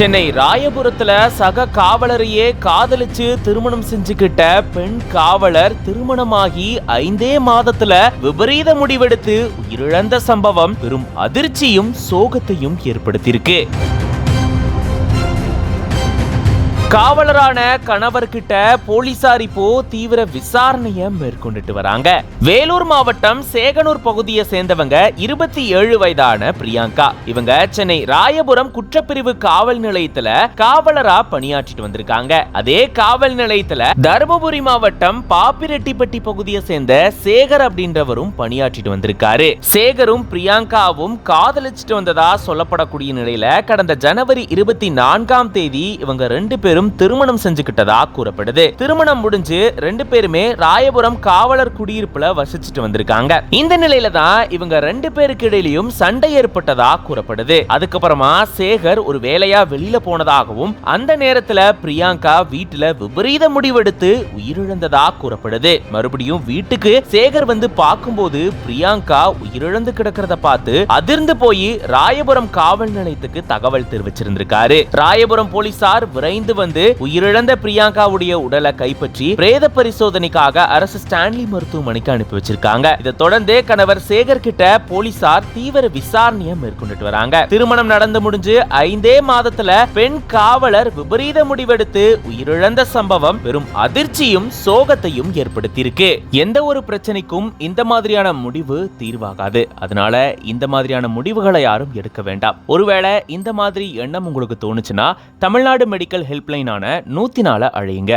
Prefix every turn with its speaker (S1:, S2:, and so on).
S1: சென்னை ராயபுரத்துல சக காவலரையே காதலிச்சு திருமணம் செஞ்சுக்கிட்ட பெண் காவலர் திருமணமாகி 5 மாதத்துல விபரீத முடிவெடுத்து உயிரிழந்த சம்பவம் பெரும் அதிர்ச்சியும் சோகத்தையும் ஏற்படுத்தியிருக்கு. காவலரான கணவர்கிட்ட போலீசார் இப்போ தீவிர விசாரணையை மேற்கொண்டுட்டு வராங்க. வேலூர் மாவட்டம் சேகனூர் பகுதியை சேர்ந்தவங்க 27 வயதான பிரியங்கா. இவங்க சென்னை ராயபுரம் குற்றப்பிரிவு காவல் நிலையத்துல காவலரா பணியாற்றிட்டு வந்திருக்காங்க. அதே காவல் நிலையத்துல தருமபுரி மாவட்டம் பாப்பிரெட்டிப்பட்டி பகுதியை சேர்ந்த சேகர் அப்படின்றவரும் பணியாற்றிட்டு வந்திருக்காரு. சேகரும் பிரியங்காவும் காதலிச்சுட்டு வந்ததா சொல்லப்படக்கூடிய நிலையில கடந்த ஜனவரி 24ஆம் தேதி இவங்க 2 பேரும் திருமணம் செஞ்சுக்கிட்டதா கூறப்படுது. திருமணம் முடிஞ்சு 2 பேருமே ராயபுரம் காவலர் குடியிருப்புல வசிச்சுட்டு வந்திருக்காங்க. இந்த நிலையில தான் இவங்க 2 பேருக்கு இடையிலும் சண்டை ஏற்பட்டதா கூறப்படுது. அதுக்கப்புறமா சேகர் ஒரு வேலையா வெளியில போனதாகவும் அந்த நேரத்துல பிரியங்கா வீட்டுல விபரீத முடிவெடுத்து உயிரிழந்ததா கூறப்படுது. மறுபடியும் வீட்டுக்கு சேகர் வந்து பார்க்கும்போது பிரியங்கா உயிரிழந்து கிடக்கிறத பார்த்து அதிர்ந்து போய் ராயபுரம் காவல் நிலையத்துக்கு தகவல் தெரிவிச்சிருந்திருக்காரு. ராயபுரம் போலீசார் விரைந்து வந்து உயிரிழந்த பிரியங்காவுடைய உடலை கைப்பற்றி பிரேத பரிசோதனைக்காக அரசு ஸ்டான்லி மருத்துவமனைக்கு அனுப்பி வச்சிருக்காங்க. இதை தொடர்ந்து கணவர் சேகர் கிட்ட போலீசார் தீவிர விசாரணையை மேற்கொண்டுட்டு வராங்க. திருமணம் நடந்து முடிஞ்சு 5 மாதத்துல பெண் காவலர் விபரீத முடிவெடுத்து உயிரிழந்த சம்பவம் பெரும் அதிர்ச்சியும் சோகத்தையும் ஏற்படுத்தியிருக்கு. எந்த ஒரு பிரச்சனைக்கும் இந்த மாதிரியான முடிவு தீர்வாகாது. அதனால இந்த மாதிரியான முடிவுகளை யாரும் எடுக்க வேண்டாம். ஒருவேளை இந்த மாதிரி எண்ணம் உங்களுக்கு தோணுச்சுன்னா தமிழ்நாடு மெடிக்கல் ஹெல்ப்லைன் 104 அழையுங்க.